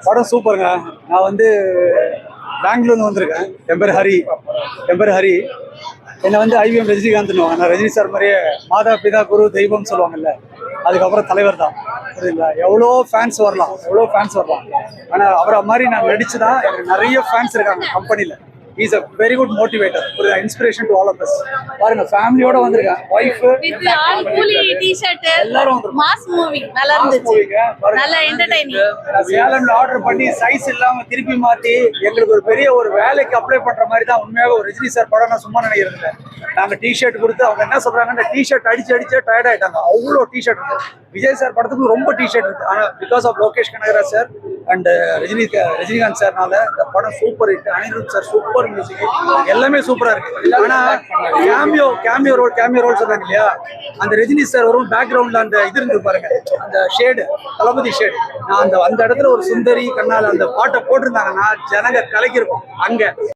படம் சூப்பருங்க. நான் வந்து பெங்களூர்ல வந்திருக்கேன். என் பேர் ஹரி. என்னை வந்து ஐவிஎம் ரஜினிகாந்த்னுவாங்க. நான் ரஜினி சார் மாதிரியே மாதா பிதா குரு தெய்வம் சொல்லுவாங்கல்ல, அதுக்கப்புறம் தலைவர் தான். புரியுதுங்களா? எவ்வளோ ஃபேன்ஸ் வரலாம். ஆனால் அவரை மாதிரி நான் நடிச்சு தான் எனக்கு நிறைய ஃபேன்ஸ் இருக்காங்க கம்பெனியில். Is a very good motivator, ஒரு inspiration to all of us. பாருங்க, ஃபேமிலியோட வந்திருக்கேன். Wife with all Coolie T shirt எல்லாரும் வந்திருக்கோம். மாஸ் மூவி நல்லா இருந்துச்சு. நல்ல என்டர்டெய்னிங். சேலம்ல ஆர்டர் பண்ணி சைஸ் இல்லாம திருப்பி மாத்தி எங்களுக்கு ஒரு பெரிய ஒரு வேலைக்கு அப்ளை பண்ற மாதிரி தான். உண்மையாக ஒரு ரஜினி சார் படம் நான் சும்மா நினைக்கிறது இல்லை. நாங்க டிஷர்ட் கொடுத்து அவங்க என்ன சொல்றாங்க, டிஷர்ட் அடிச்சு டயர்ட் ஆயிட்டாங்க. அவ்வளோ டிஷர்ட் இருக்கு. விஜய் சார் படத்துக்கு ரொம்ப டிஷர்ட் இருக்கு. ஆனா because of Lokesh Kanagaraj sir and Rajinikanth சார்னால இந்த படம் super hit. Anirudh sir super music, எல்லாமே சூப்பரா இருக்கு. ஆனா கேமியோ ரோல் சொன்னாங்க இல்லையா, அந்த ரஜினி சார் வரும் பேக்ரவுண்ட்ல அந்த இது இருந்து பாருங்க, அந்த ஷேடு, தளபதி ஷேடு. நான் அந்த இடத்துல ஒரு சுந்தரி கண்ணால் அந்த பாட்டை போட்டிருந்தாங்கன்னா ஜனங்க கலக்கிருக்கும் அங்க.